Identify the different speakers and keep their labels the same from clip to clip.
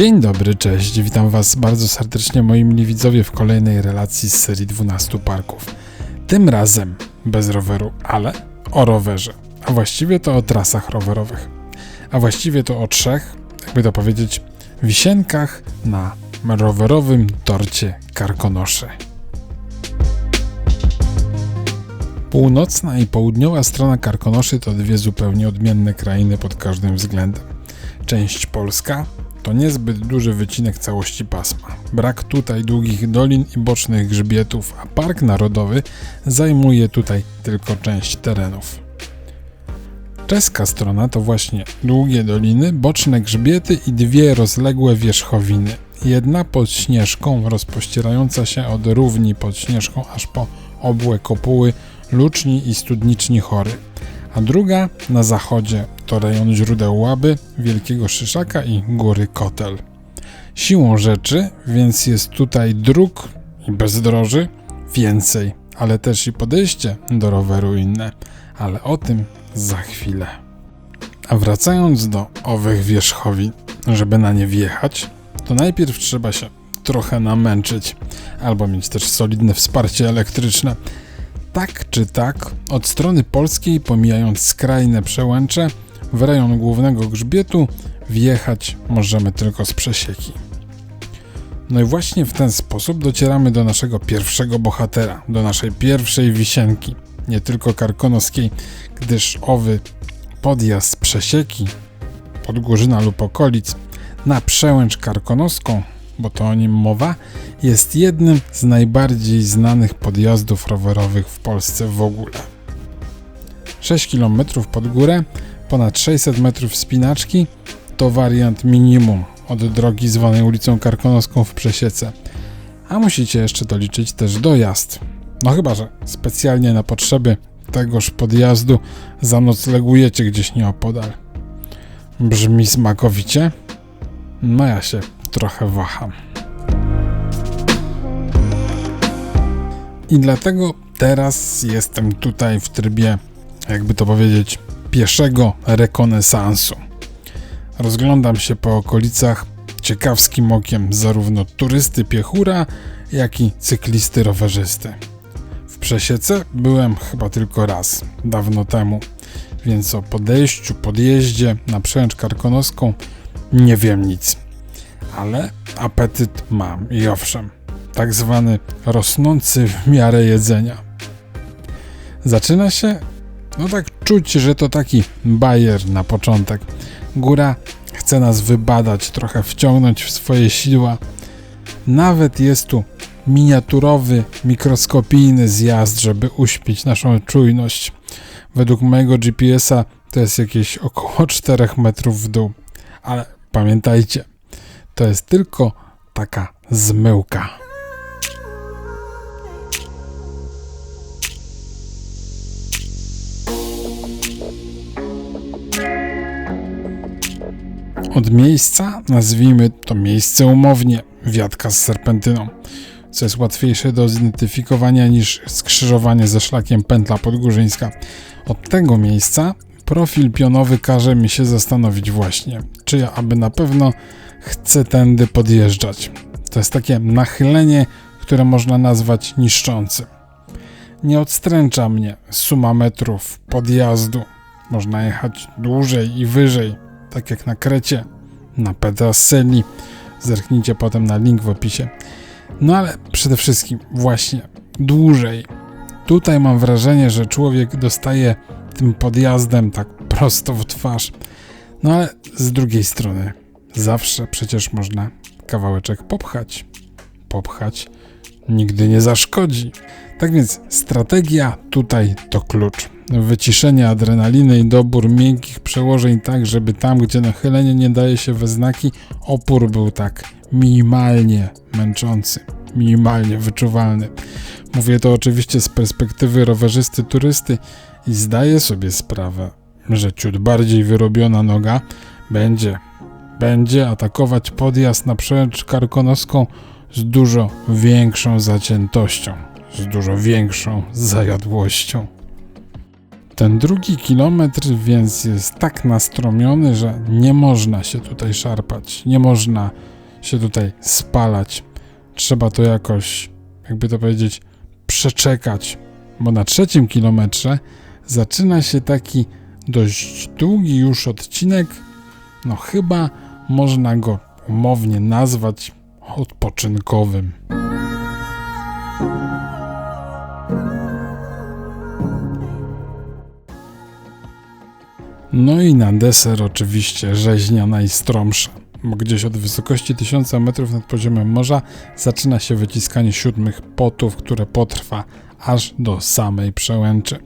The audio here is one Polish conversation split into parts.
Speaker 1: Dzień dobry, cześć, witam Was bardzo serdecznie moi mili widzowie w kolejnej relacji z serii 12 parków. Tym razem bez roweru, ale o rowerze, a właściwie to o trasach rowerowych. A właściwie to o trzech, jakby to powiedzieć, wisienkach na rowerowym torcie Karkonoszy. Północna i południowa strona Karkonoszy to dwie zupełnie odmienne krainy pod każdym względem. Część polska to niezbyt duży wycinek całości pasma. Brak tutaj długich dolin i bocznych grzbietów, a Park Narodowy zajmuje tutaj tylko część terenów. Czeska strona to właśnie długie doliny, boczne grzbiety i dwie rozległe wierzchowiny. Jedna pod Śnieżką, rozpościerająca się od równi pod Śnieżką aż po obłe kopuły Luczni i Studniczni Chory, a druga na zachodzie to rejon źródeł Łaby, Wielkiego Szyszaka i Góry Kotel. Siłą rzeczy więc jest tutaj dróg i bezdroży więcej, ale też i podejście do roweru inne, ale o tym za chwilę. A wracając do owych wierzchowin, żeby na nie wjechać, to najpierw trzeba się trochę namęczyć, albo mieć też solidne wsparcie elektryczne. Tak czy tak, od strony polskiej, pomijając skrajne przełęcze, w rejon głównego grzbietu wjechać możemy tylko z przesieki. No i właśnie w ten sposób docieramy do naszego pierwszego bohatera, do naszej pierwszej wisienki, nie tylko karkonoskiej, gdyż owy podjazd z przesieki, Podgórzyna lub okolic, na przełęcz karkonoską, bo to o nim mowa, jest jednym z najbardziej znanych podjazdów rowerowych w Polsce w ogóle. 6 km pod górę, ponad 600 metrów wspinaczki to wariant minimum od drogi zwanej ulicą Karkonoską w Przesiece. A musicie jeszcze doliczyć też dojazd. No chyba że specjalnie na potrzeby tegoż podjazdu zanoclegujecie gdzieś nieopodal. Brzmi smakowicie? No ja się trochę waham. I dlatego teraz jestem tutaj w trybie, jakby to powiedzieć, pieszego rekonesansu. Rozglądam się po okolicach ciekawskim okiem zarówno turysty piechura, jak i cyklisty rowerzysty. W Przesiece byłem chyba tylko raz, dawno temu, więc o podjeździe na przełęcz karkonoską nie wiem nic. Ale apetyt mam i owszem, tak zwany rosnący w miarę jedzenia. Zaczyna się, no tak czuć, że to taki bajer na początek. Góra chce nas wybadać, trochę wciągnąć w swoje sidła. Nawet jest tu miniaturowy, mikroskopijny zjazd, żeby uśpić naszą czujność. Według mojego GPS-a to jest jakieś około 4 metrów w dół. Ale pamiętajcie, to jest tylko taka zmyłka. Od miejsca, nazwijmy to miejsce umownie, wiatka z serpentyną, co jest łatwiejsze do zidentyfikowania niż skrzyżowanie ze szlakiem Pętla Podgórzyńska. Od tego miejsca profil pionowy każe mi się zastanowić właśnie, czy ja aby na pewno chcę tędy podjeżdżać. To jest takie nachylenie, które można nazwać niszczącym. Nie odstręcza mnie suma metrów podjazdu. Można jechać dłużej i wyżej, tak jak na Krecie, na Pedrasselli. Zerknijcie potem na link w opisie. No ale przede wszystkim właśnie dłużej. Tutaj mam wrażenie, że człowiek dostaje tym podjazdem tak prosto w twarz. No ale z drugiej strony zawsze przecież można kawałeczek popchać. Popchać nigdy nie zaszkodzi. Tak więc strategia tutaj to klucz. Wyciszenie adrenaliny i dobór miękkich przełożeń tak, żeby tam, gdzie nachylenie nie daje się we znaki, opór był tak minimalnie męczący, minimalnie wyczuwalny. Mówię to oczywiście z perspektywy rowerzysty turysty i zdaję sobie sprawę, że ciut bardziej wyrobiona noga będzie atakować podjazd na przełęcz karkonoską z dużo większą zaciętością, z dużo większą zajadłością. Ten drugi kilometr więc jest tak nastromiony, że nie można się tutaj szarpać, nie można się tutaj spalać. Trzeba to jakoś, jakby to powiedzieć, przeczekać, bo na trzecim kilometrze zaczyna się taki dość długi już odcinek, no chyba można go umownie nazwać odpoczynkowym. No i na deser oczywiście rzeźnia najstromsza, bo gdzieś od wysokości 1000 metrów nad poziomem morza zaczyna się wyciskanie siódmych potów, które potrwa aż do samej przełęczy.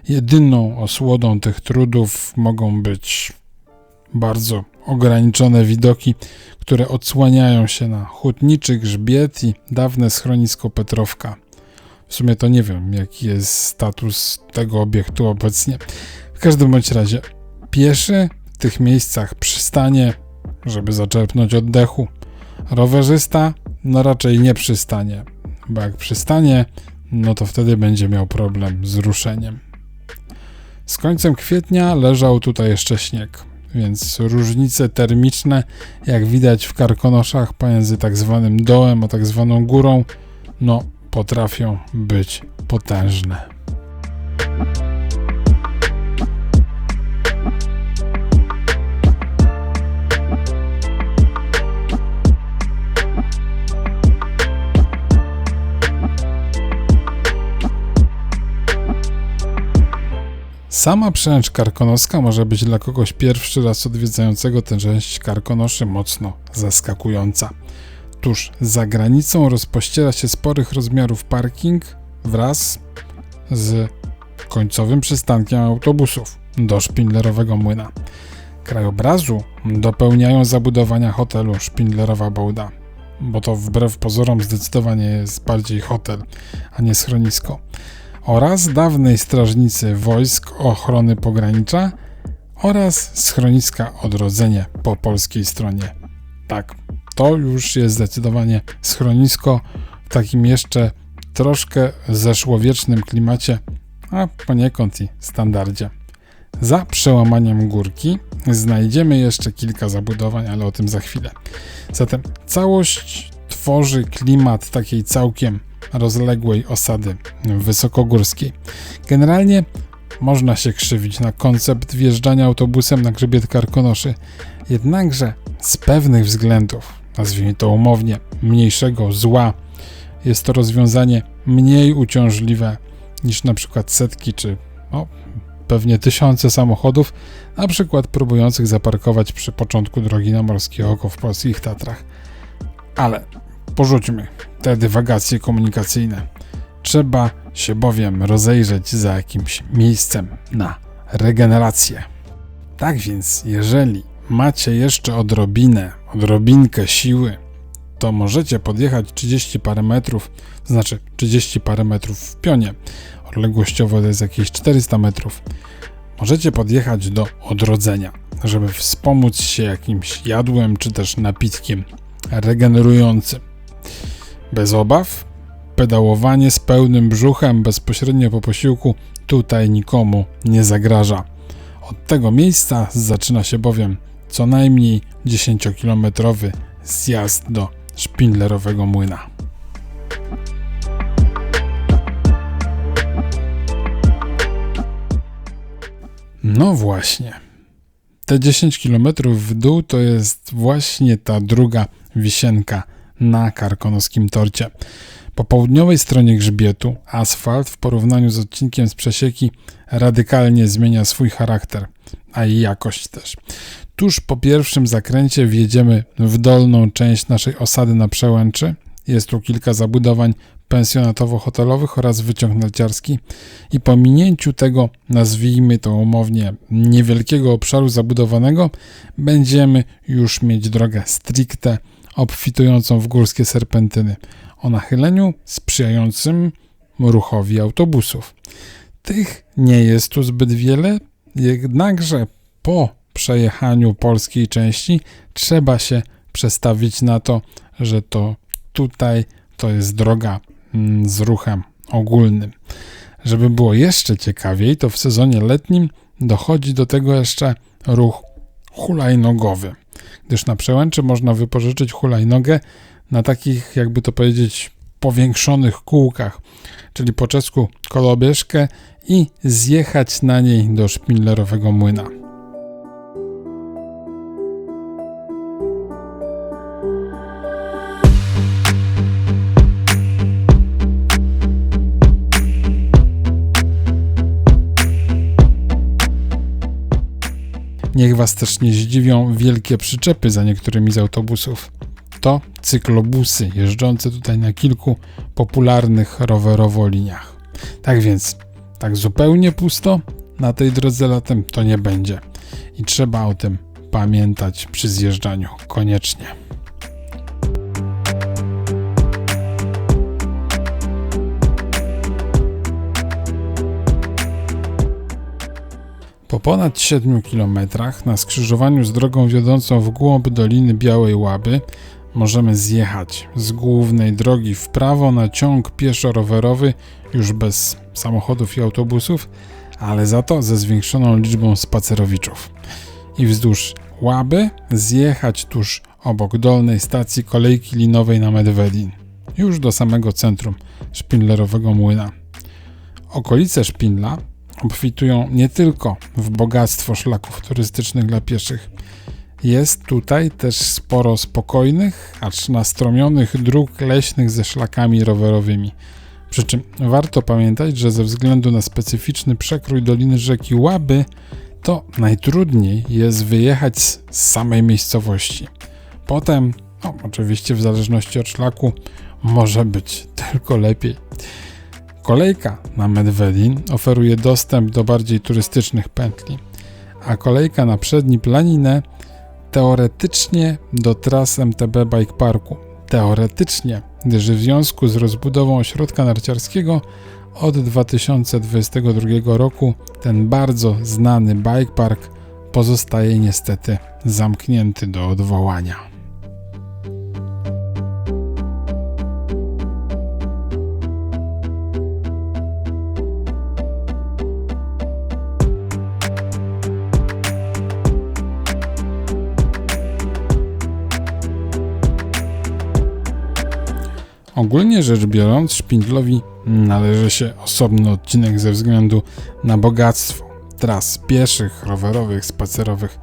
Speaker 1: Jedyną osłodą tych trudów mogą być bardzo ograniczone widoki, które odsłaniają się na hutniczy grzbiet i dawne schronisko Petrowka. W sumie to nie wiem, jaki jest status tego obiektu obecnie. W każdym bądź razie pieszy w tych miejscach przystanie, żeby zaczerpnąć oddechu. Rowerzysta no raczej nie przystanie, bo jak przystanie, no to wtedy będzie miał problem z ruszeniem. Z końcem kwietnia leżał tutaj jeszcze śnieg, więc różnice termiczne, jak widać w Karkonoszach pomiędzy tak zwanym dołem a tak zwaną górą, no potrafią być potężne. Sama przełęcz karkonoska może być dla kogoś pierwszy raz odwiedzającego tę część Karkonoszy mocno zaskakująca. Tuż za granicą rozpościera się sporych rozmiarów parking wraz z końcowym przystankiem autobusów do Szpindlerowego Młyna. Krajobrazu dopełniają zabudowania hotelu Szpindlerowa Bołda, bo to wbrew pozorom zdecydowanie jest bardziej hotel, a nie schronisko, oraz dawnej strażnicy wojsk ochrony pogranicza oraz schroniska Odrodzenie po polskiej stronie. Tak, to już jest zdecydowanie schronisko w takim jeszcze troszkę zeszłowiecznym klimacie, a poniekąd i standardzie. Za przełamaniem górki znajdziemy jeszcze kilka zabudowań, ale o tym za chwilę. Zatem całość tworzy klimat takiej całkiem rozległej osady wysokogórskiej. Generalnie można się krzywić na koncept wjeżdżania autobusem na grzbiet Karkonoszy, jednakże z pewnych względów, nazwijmy to umownie, mniejszego zła, jest to rozwiązanie mniej uciążliwe niż na przykład setki czy pewnie tysiące samochodów, na przykład próbujących zaparkować przy początku drogi na Morskie Oko w polskich Tatrach. Ale porzućmy te dywagacje komunikacyjne. Trzeba się bowiem rozejrzeć za jakimś miejscem na regenerację. Tak więc, jeżeli macie jeszcze odrobinkę siły, to możecie podjechać 30 parę metrów, to znaczy 30 parę metrów w pionie. Odległościowo to jest jakieś 400 metrów. Możecie podjechać do Odrodzenia, żeby wspomóc się jakimś jadłem czy też napitkiem regenerującym. Bez obaw, pedałowanie z pełnym brzuchem bezpośrednio po posiłku tutaj nikomu nie zagraża. Od tego miejsca zaczyna się bowiem co najmniej 10-kilometrowy zjazd do Szpindlerowego Młyna. No właśnie, te 10 km w dół to jest właśnie ta druga wisienka na karkonoskim torcie. Po południowej stronie grzbietu asfalt w porównaniu z odcinkiem z przesieki radykalnie zmienia swój charakter, a i jakość też. Tuż po pierwszym zakręcie wjedziemy w dolną część naszej osady na przełęczy. Jest tu kilka zabudowań pensjonatowo-hotelowych oraz wyciąg narciarski i po minięciu tego, nazwijmy to umownie, niewielkiego obszaru zabudowanego, będziemy już mieć drogę stricte obfitującą w górskie serpentyny o nachyleniu sprzyjającym ruchowi autobusów. Tych nie jest tu zbyt wiele, jednakże po przejechaniu polskiej części trzeba się przestawić na to, że to tutaj to jest droga z ruchem ogólnym. Żeby było jeszcze ciekawiej, to w sezonie letnim dochodzi do tego jeszcze ruch hulajnogowy, gdyż na Przełęczy można wypożyczyć hulajnogę na takich, jakby to powiedzieć, powiększonych kółkach, czyli po czesku kolobieżkę, i zjechać na niej do szpindlerowego młyna. Niech Was też nie zdziwią wielkie przyczepy za niektórymi z autobusów. To cyklobusy jeżdżące tutaj na kilku popularnych rowerowo liniach. Tak więc, tak zupełnie pusto na tej drodze latem to nie będzie. I trzeba o tym pamiętać przy zjeżdżaniu koniecznie. Po ponad 7 kilometrach na skrzyżowaniu z drogą wiodącą w głąb Doliny Białej Łaby możemy zjechać z głównej drogi w prawo na ciąg pieszo-rowerowy, już bez samochodów i autobusów, ale za to ze zwiększoną liczbą spacerowiczów. I wzdłuż Łaby zjechać tuż obok dolnej stacji kolejki linowej na Medvedin, już do samego centrum szpindlerowego młyna. Okolice Szpindla obfitują nie tylko w bogactwo szlaków turystycznych dla pieszych. Jest tutaj też sporo spokojnych, acz nastromionych dróg leśnych ze szlakami rowerowymi. Przy czym warto pamiętać, że ze względu na specyficzny przekrój doliny rzeki Łaby, to najtrudniej jest wyjechać z samej miejscowości. Potem, oczywiście w zależności od szlaku, może być tylko lepiej. Kolejka na Medvedin oferuje dostęp do bardziej turystycznych pętli, a kolejka na przedni Planinę teoretycznie do tras MTB Bike Parku. Teoretycznie, gdyż w związku z rozbudową ośrodka narciarskiego od 2022 roku ten bardzo znany bike park pozostaje niestety zamknięty do odwołania. Ogólnie rzecz biorąc, Szpindlowi należy się osobny odcinek ze względu na bogactwo tras pieszych, rowerowych, spacerowych,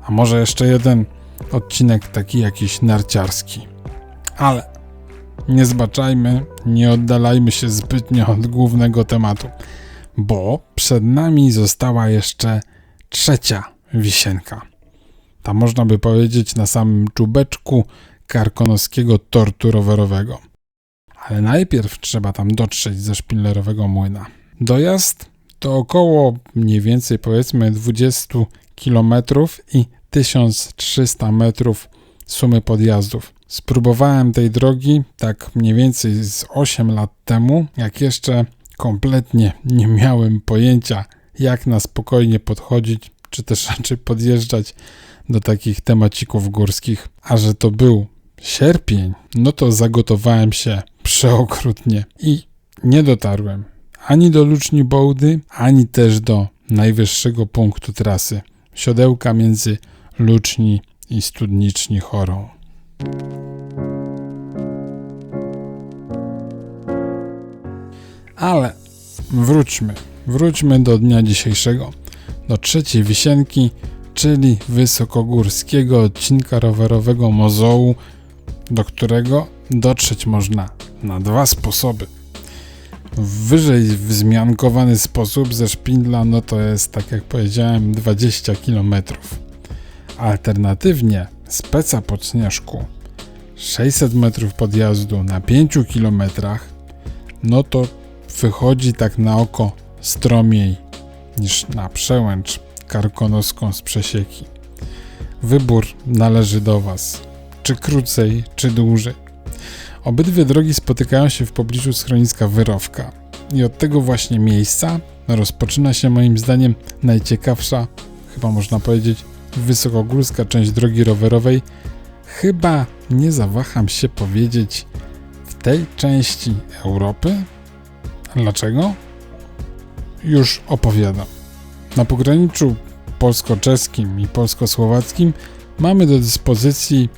Speaker 1: a może jeszcze jeden odcinek taki jakiś narciarski. Ale nie zbaczajmy, nie oddalajmy się zbytnio od głównego tematu, bo przed nami została jeszcze trzecia wisienka. Ta, można by powiedzieć, na samym czubeczku karkonoskiego tortu rowerowego. Ale najpierw trzeba tam dotrzeć ze szpindlerowego młyna. Dojazd to około mniej więcej powiedzmy 20 km i 1300 metrów sumy podjazdów. Spróbowałem tej drogi tak mniej więcej z 8 lat temu, jak jeszcze kompletnie nie miałem pojęcia, jak na spokojnie podchodzić, czy też raczej podjeżdżać do takich temacików górskich. A że to był sierpień, no to zagotowałem się przeokrutnie i nie dotarłem ani do Luczni Bołdy, ani też do najwyższego punktu trasy, siodełka między Luczni i Studniczni Chorą. Ale wróćmy do dnia dzisiejszego, do trzeciej wisienki, czyli wysokogórskiego odcinka rowerowego Mozołu, do którego dotrzeć można na dwa sposoby. W wyżej wzmiankowany sposób ze Szpindla, no to jest, tak jak powiedziałem, 20 km. Alternatywnie z Peca pod Śnieżku 600 metrów podjazdu na 5 km, no to wychodzi tak na oko stromiej niż na Przełęcz karkonoską z Przesieki. Wybór należy do Was. Czy krócej, czy dłużej. Obydwie drogi spotykają się w pobliżu schroniska Wyrowka. I od tego właśnie miejsca rozpoczyna się moim zdaniem najciekawsza, chyba można powiedzieć, wysokogórska część drogi rowerowej. Chyba nie zawaham się powiedzieć w tej części Europy. Dlaczego? już opowiadam. Na pograniczu polsko-czeskim i polsko-słowackim mamy do dyspozycji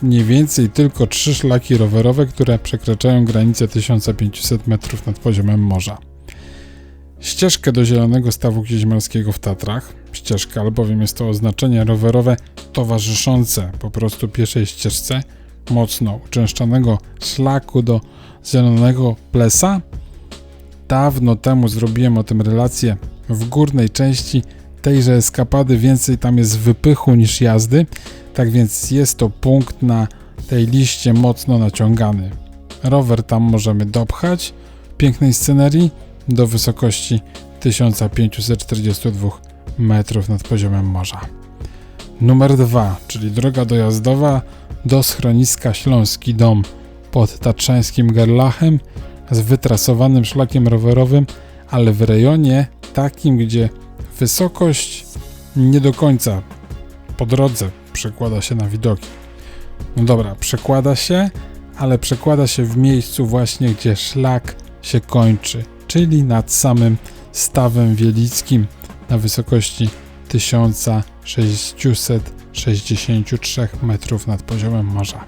Speaker 1: mniej więcej tylko 3 szlaki rowerowe, które przekraczają granicę 1500 metrów nad poziomem morza. Ścieżkę do Zielonego Stawu Kieźmarskiego w Tatrach, ścieżka, albowiem jest to oznaczenie rowerowe towarzyszące po prostu pieszej ścieżce, mocno uczęszczanego szlaku do Zielonego Plesa. Dawno temu zrobiłem o tym relację w górnej części tejże eskapady, więcej tam jest wypychu niż jazdy, tak więc jest to punkt na tej liście mocno naciągany. Rower tam możemy dopchać w pięknej scenerii do wysokości 1542 metrów nad poziomem morza. Numer 2, czyli droga dojazdowa do schroniska Śląski Dom pod tatrzańskim Gerlachem z wytrasowanym szlakiem rowerowym, ale w rejonie takim, gdzie wysokość nie do końca po drodze przekłada się na widoki. No dobra, przekłada się, ale przekłada się w miejscu właśnie, gdzie szlak się kończy, czyli nad samym Stawem Wielickim na wysokości 1663 metrów nad poziomem morza.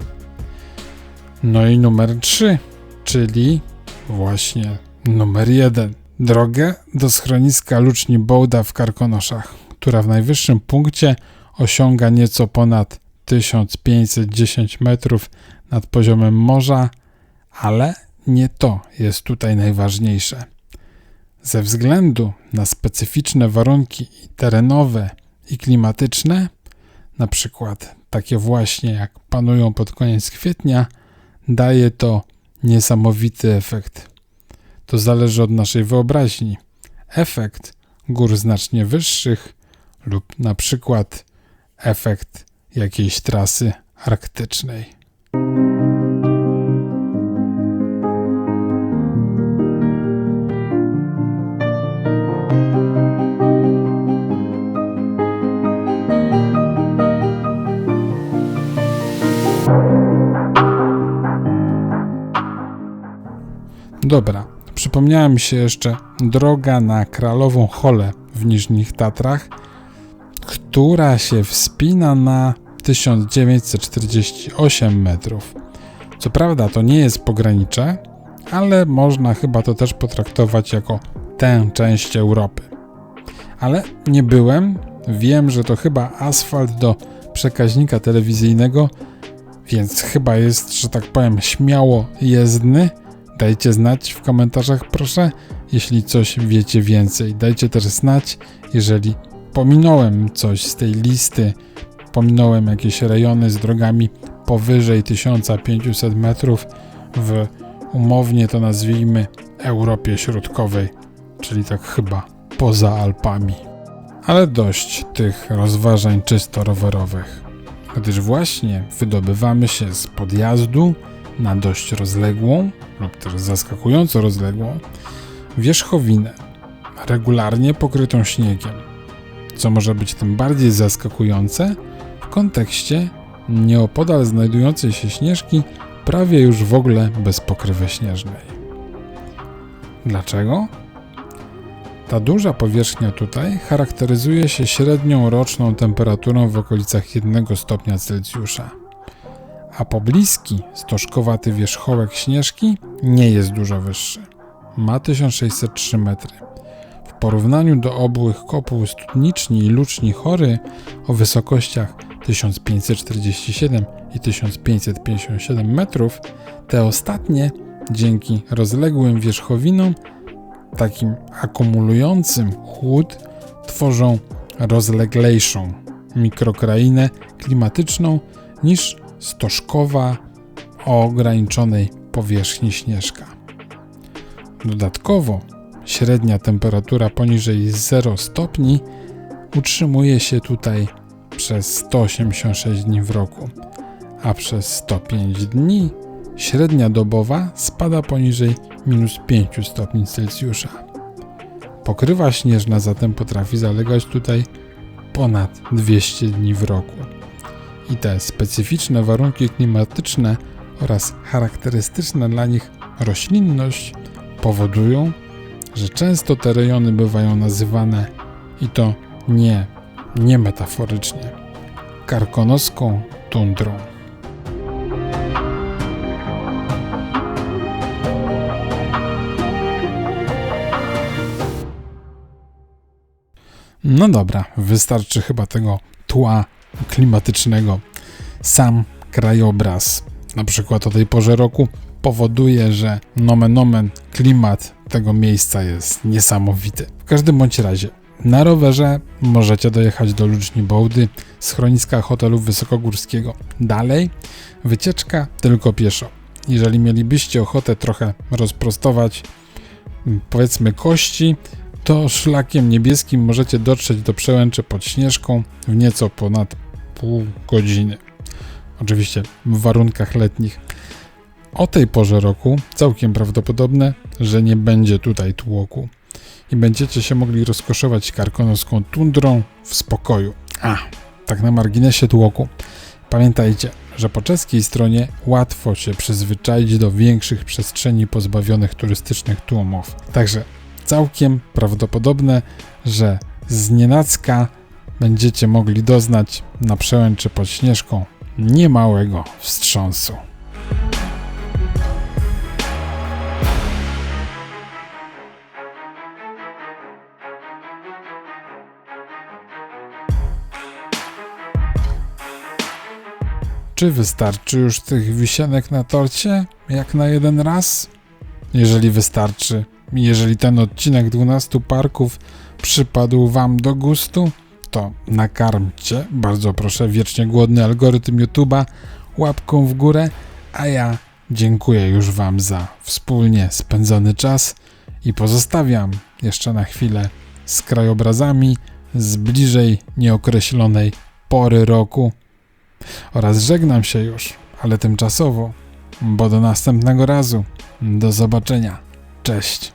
Speaker 1: No i numer 3, czyli właśnie numer 1. Drogę do schroniska Luczni Bołda w Karkonoszach, która w najwyższym punkcie osiąga nieco ponad 1510 metrów nad poziomem morza, ale nie to jest tutaj najważniejsze. Ze względu na specyficzne warunki terenowe i klimatyczne, na przykład takie właśnie jak panują pod koniec kwietnia, daje to niesamowity efekt. To zależy od naszej wyobraźni. Efekt gór znacznie wyższych lub na przykład efekt jakiejś trasy arktycznej. Dobra, przypomniała mi się jeszcze droga na Kralową Cholę w Niżnych Tatrach, która się wspina na 1948 metrów. Co prawda to nie jest pogranicze, ale można chyba to też potraktować jako tę część Europy. Ale nie byłem, wiem, że to chyba asfalt do przekaźnika telewizyjnego, więc chyba jest, że tak powiem, śmiało jezdny. Dajcie znać w komentarzach, proszę, jeśli coś wiecie więcej. Dajcie też znać, jeżeli pominąłem coś z tej listy, pominąłem jakieś rejony z drogami powyżej 1500 metrów w umownie to nazwijmy Europie Środkowej, czyli tak chyba poza Alpami. Ale dość tych rozważań czysto rowerowych, gdyż właśnie wydobywamy się z podjazdu na dość rozległą lub też zaskakująco rozległą wierzchowinę, regularnie pokrytą śniegiem, co może być tym bardziej zaskakujące w kontekście nieopodal znajdującej się Śnieżki prawie już w ogóle bez pokrywy śnieżnej. Dlaczego? Ta duża powierzchnia tutaj charakteryzuje się średnią roczną temperaturą w okolicach 1 stopnia Celsjusza, a pobliski stożkowaty wierzchołek Śnieżki nie jest dużo wyższy. Ma 1603 metry. W porównaniu do obłych kopuł Studniczni i Luczni Chory o wysokościach 1547 i 1557 metrów, te ostatnie dzięki rozległym wierzchowinom, takim akumulującym chłód, tworzą rozleglejszą mikrokrainę klimatyczną niż stożkowa o ograniczonej powierzchni Śnieżka. Dodatkowo średnia temperatura poniżej 0 stopni utrzymuje się tutaj przez 186 dni w roku, a przez 105 dni średnia dobowa spada poniżej -5 stopni Celsjusza. Pokrywa śnieżna zatem potrafi zalegać tutaj ponad 200 dni w roku. I te specyficzne warunki klimatyczne oraz charakterystyczna dla nich roślinność powodują, że często te rejony bywają nazywane, i to nie metaforycznie, karkonoską tundrą. No dobra, wystarczy chyba tego tła klimatycznego. Sam krajobraz, na przykład o tej porze roku, powoduje, że nomen omen klimat tego miejsca jest niesamowity. W każdym bądź razie, na rowerze możecie dojechać do Luczni Bołdy, schroniska hotelu wysokogórskiego. Dalej wycieczka tylko pieszo. Jeżeli mielibyście ochotę trochę rozprostować, powiedzmy kości, to szlakiem niebieskim możecie dotrzeć do Przełęczy pod Śnieżką w nieco ponad pół godziny. Oczywiście w warunkach letnich. O tej porze roku całkiem prawdopodobne, że nie będzie tutaj tłoku i będziecie się mogli rozkoszować karkonoską tundrą w spokoju. Tak na marginesie tłoku. Pamiętajcie, że po czeskiej stronie łatwo się przyzwyczaić do większych przestrzeni pozbawionych turystycznych tłumów. Także całkiem prawdopodobne, że znienacka będziecie mogli doznać na Przełęczy pod Śnieżką niemałego wstrząsu. Czy wystarczy już tych wisienek na torcie, jak na jeden raz? Jeżeli wystarczy, jeżeli ten odcinek 12 parków przypadł Wam do gustu, to nakarmcie, bardzo proszę, wiecznie głodny algorytm YouTube'a łapką w górę, a ja dziękuję już Wam za wspólnie spędzony czas i pozostawiam jeszcze na chwilę z krajobrazami z bliżej nieokreślonej pory roku oraz żegnam się już, ale tymczasowo, bo do następnego razu. Do zobaczenia. Cześć.